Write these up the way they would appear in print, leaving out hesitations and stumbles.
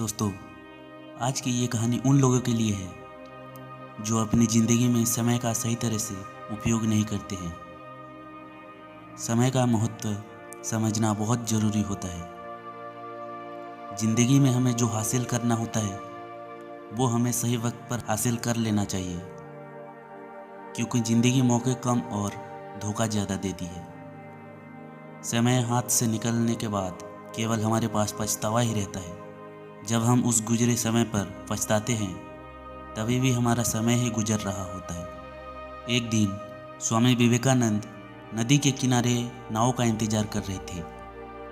दोस्तों, आज की ये कहानी उन लोगों के लिए है जो अपनी ज़िंदगी में समय का सही तरह से उपयोग नहीं करते हैं। समय का महत्व समझना बहुत ज़रूरी होता है। ज़िंदगी में हमें जो हासिल करना होता है वो हमें सही वक्त पर हासिल कर लेना चाहिए, क्योंकि ज़िंदगी मौके कम और धोखा ज़्यादा देती है। समय हाथ से निकलने के बाद केवल हमारे पास पछतावा ही रहता है। जब हम उस गुजरे समय पर पछताते हैं तभी भी हमारा समय ही गुजर रहा होता है। एक दिन स्वामी विवेकानंद नदी के किनारे नाव का इंतजार कर रहे थे।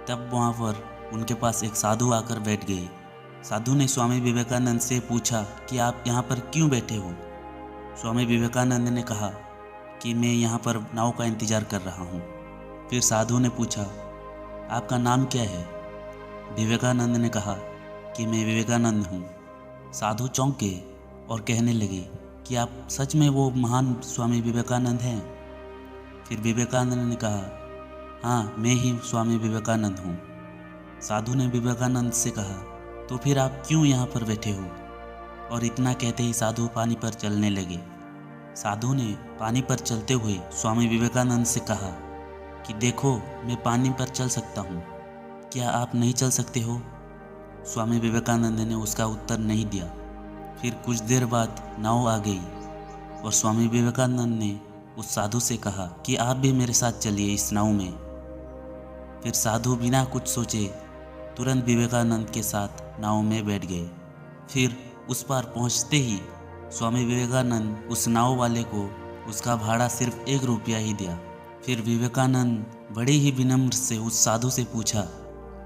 तब वहाँ पर उनके पास एक साधु आकर बैठ गए। साधु ने स्वामी विवेकानंद से पूछा कि आप यहाँ पर क्यों बैठे हो। स्वामी विवेकानंद ने कहा कि मैं यहाँ पर नाव का इंतजार कर रहा हूँ। फिर साधु ने पूछा, आपका नाम क्या है? विवेकानंद ने कहा कि मैं विवेकानंद हूँ। साधु चौंके और कहने लगे कि आप सच में वो महान स्वामी विवेकानंद हैं? फिर विवेकानंद ने कहा, हाँ, मैं ही स्वामी विवेकानंद हूँ। साधु ने विवेकानंद से कहा, तो फिर आप क्यों यहाँ पर बैठे हो? और इतना कहते ही साधु पानी पर चलने लगे। साधु ने पानी पर चलते हुए स्वामी विवेकानंद से कहा कि देखो, मैं पानी पर चल सकता हूँ, क्या आप नहीं चल सकते हो? स्वामी विवेकानंद ने उसका उत्तर नहीं दिया। फिर कुछ देर बाद नाव आ गई और स्वामी विवेकानंद ने उस साधु से कहा कि आप भी मेरे साथ चलिए इस नाव में। फिर साधु बिना कुछ सोचे तुरंत विवेकानंद के साथ नाव में बैठ गए। फिर उस पार पहुंचते ही स्वामी विवेकानंद उस नाव वाले को उसका भाड़ा सिर्फ 1 रुपया ही दिया। फिर विवेकानंद बड़े ही विनम्र से उस साधु से पूछा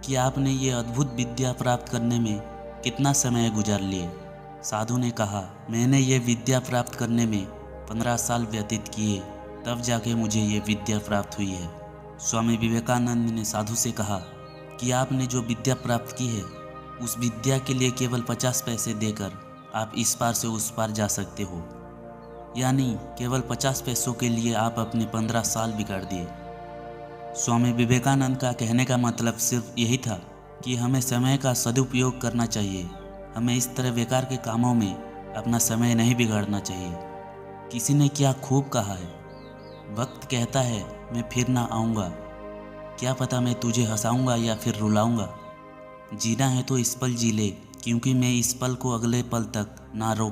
कि आपने ये अद्भुत विद्या प्राप्त करने में कितना समय गुजार लिए? साधु ने कहा, मैंने ये विद्या प्राप्त करने में 15 साल व्यतीत किए, तब जाके मुझे ये विद्या प्राप्त हुई है। स्वामी विवेकानंद ने साधु से कहा कि आपने जो विद्या प्राप्त की है उस विद्या के लिए केवल 50 पैसे देकर आप इस पार से उस पार जा सकते हो। यानी केवल 50 पैसों के लिए आप अपने 15 साल बिगाड़ दिए। स्वामी विवेकानंद का कहने का मतलब सिर्फ यही था कि हमें समय का सदुपयोग करना चाहिए। हमें इस तरह बेकार के कामों में अपना समय नहीं बिगाड़ना चाहिए। किसी ने क्या खूब कहा है, वक्त कहता है मैं फिर ना आऊँगा, क्या पता मैं तुझे हंसाऊँगा या फिर रुलाऊँगा। जीना है तो इस पल जी ले, क्योंकि मैं इस पल को अगले पल तक ना रोक